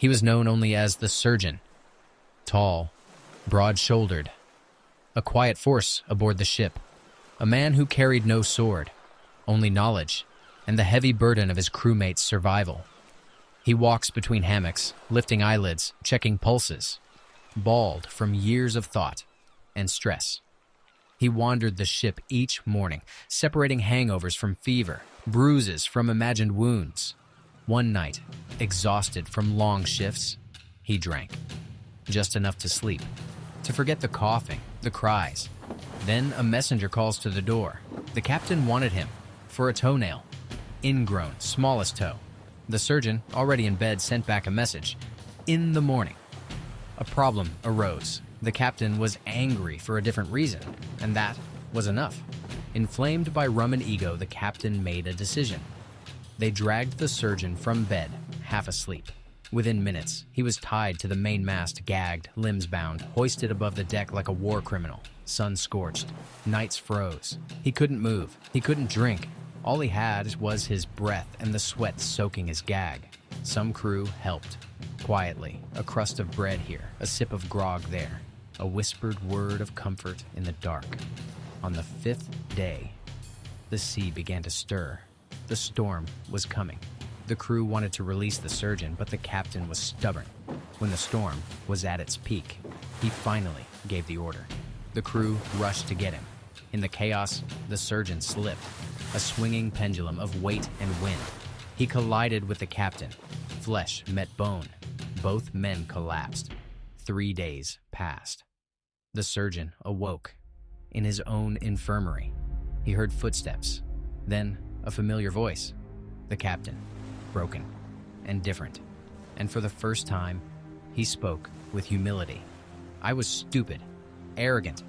He was known only as the surgeon. Tall, broad-shouldered, a quiet force aboard the ship, a man who carried no sword, only knowledge and the heavy burden of his crewmates' survival. He walks between hammocks, lifting eyelids, checking pulses, bald from years of thought and stress. He wandered the ship each morning, separating hangovers from fever, bruises from imagined wounds. One night, exhausted from long shifts, he drank. Just enough to sleep, to forget the coughing, the cries. Then a messenger calls to the door. The captain wanted him for a toenail, ingrown, smallest toe. The surgeon, already in bed, sent back a message. In the morning. A problem arose. The captain was angry for a different reason, and that was enough. Inflamed by rum and ego, the captain made a decision. They dragged the surgeon from bed, half asleep. Within minutes, he was tied to the main mast, gagged, limbs bound, hoisted above the deck like a war criminal. Sun scorched. Nights froze. He couldn't move. He couldn't drink. All he had was his breath and the sweat soaking his gag. Some crew helped. Quietly, a crust of bread here, a sip of grog there, a whispered word of comfort in the dark. On the 5th day, the sea began to stir. The storm was coming. The crew wanted to release the surgeon, but the captain was stubborn. When the storm was at its peak, he finally gave the order. The crew rushed to get him. In the chaos, the surgeon slipped, a swinging pendulum of weight and wind. He collided with the captain. Flesh met bone. Both men collapsed. 3 days passed. The surgeon awoke. In his own infirmary, he heard footsteps, then a familiar voice. The captain, broken and different. And for the first time, he spoke with humility. I was stupid, arrogant,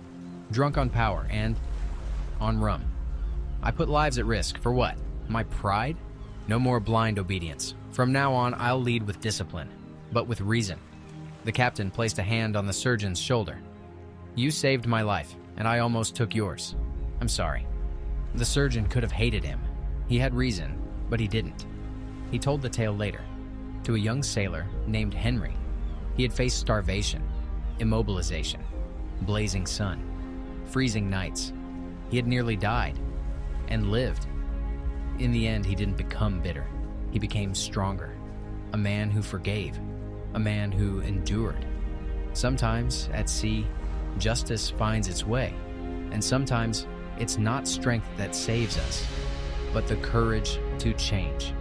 drunk on power, and on rum. I put lives at risk for what? My pride? No more blind obedience. From now on, I'll lead with discipline, but with reason. The captain placed a hand on the surgeon's shoulder. You saved my life, and I almost took yours. I'm sorry. The surgeon could have hated him. He had reason, but he didn't. He told the tale later, to a young sailor named Henry. He had faced starvation, immobilization, blazing sun, freezing nights. He had nearly died, and lived. In the end, he didn't become bitter. He became stronger, a man who forgave, a man who endured. Sometimes, at sea, justice finds its way, and sometimes it's not strength that saves us, but the courage to change.